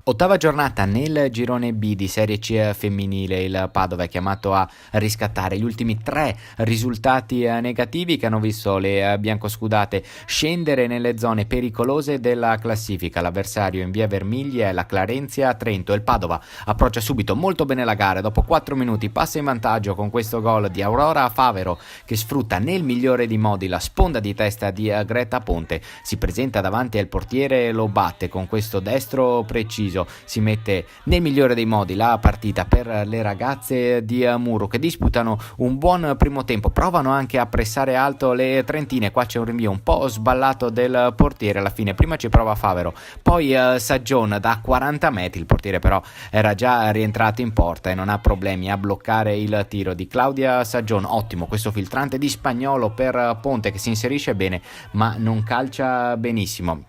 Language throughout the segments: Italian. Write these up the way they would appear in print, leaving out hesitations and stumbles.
Ottava giornata nel girone B di Serie C femminile. Il Padova è chiamato a riscattare gli ultimi 3 risultati negativi che hanno visto le biancoscudate scendere nelle zone pericolose della classifica. L'avversario in via Vermigli è la Clarenzia Trento. Il Padova approccia subito molto bene la gara, dopo 4 minuti passa in vantaggio con questo gol di Aurora Favero che sfrutta nel migliore dei modi la sponda di testa di Greta Ponte, si presenta davanti al portiere e lo batte con questo destro preciso. Si mette nel migliore dei modi la partita per le ragazze di Muro che disputano un buon primo tempo, provano anche a pressare alto le trentine. Qua c'è un rinvio un po' sballato del portiere, alla fine prima ci prova Favero, poi Saggion da 40 metri, il portiere però era già rientrato in porta e non ha problemi a bloccare il tiro di Claudia Saggion. Ottimo questo filtrante di Spagnolo per Ponte che si inserisce bene ma non calcia benissimo.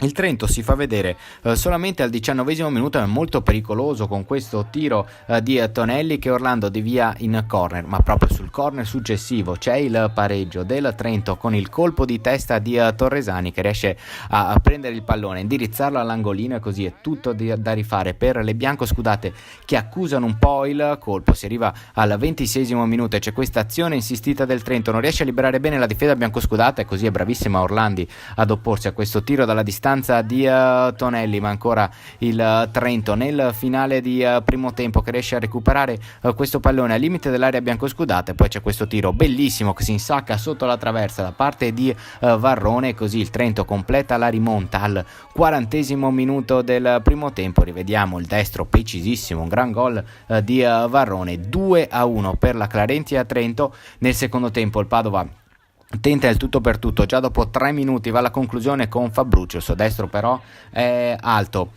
Il Trento si fa vedere solamente al 19° minuto, è molto pericoloso con questo tiro di Tonelli che Orlando devia in corner, ma proprio sul corner successivo c'è il pareggio del Trento con il colpo di testa di Torresani che riesce a prendere il pallone, indirizzarlo all'angolino e così è tutto da rifare per le biancoscudate che accusano un po' il colpo. Si arriva al 26° minuto e c'è questa azione insistita del Trento, non riesce a liberare bene la difesa biancoscudata e così è bravissima Orlandi ad opporsi a questo tiro dalla distanza di Tonelli, ma ancora il Trento nel finale di primo tempo che riesce a recuperare questo pallone al limite dell'area biancoscudata e poi c'è questo tiro bellissimo che si insacca sotto la traversa da parte di Varrone, così il Trento completa la rimonta al 40° minuto del primo tempo. Rivediamo il destro precisissimo, un gran gol di Varrone, 2-1 per la Clarenzia Trento. Nel secondo tempo il Padova tenta il tutto per tutto, già dopo 3 minuti va alla conclusione con Fabruccio, il suo destro però è alto.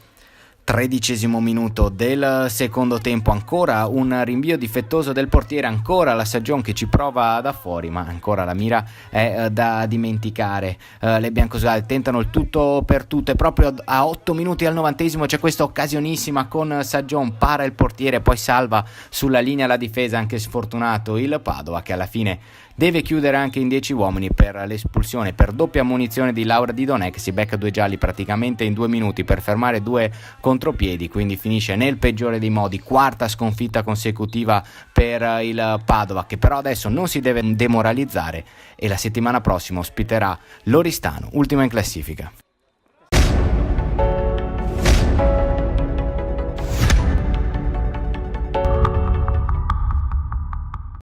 13° minuto del secondo tempo, ancora un rinvio difettoso del portiere, ancora la Saggion che ci prova da fuori ma ancora la mira è da dimenticare. Le biancosudate tentano il tutto per tutto e proprio a 8 minuti al 90° c'è questa occasionissima con Saggion, para il portiere poi salva sulla linea la difesa, anche sfortunato il Padova che alla fine deve chiudere anche in 10 uomini per l'espulsione per doppia munizione di Laura Di Donè che si becca 2 gialli praticamente in 2 minuti per fermare 2 contropiedi, quindi finisce nel peggiore dei modi, 4ª sconfitta consecutiva per il Padova che però adesso non si deve demoralizzare e la settimana prossima ospiterà l'Oristano, ultima in classifica.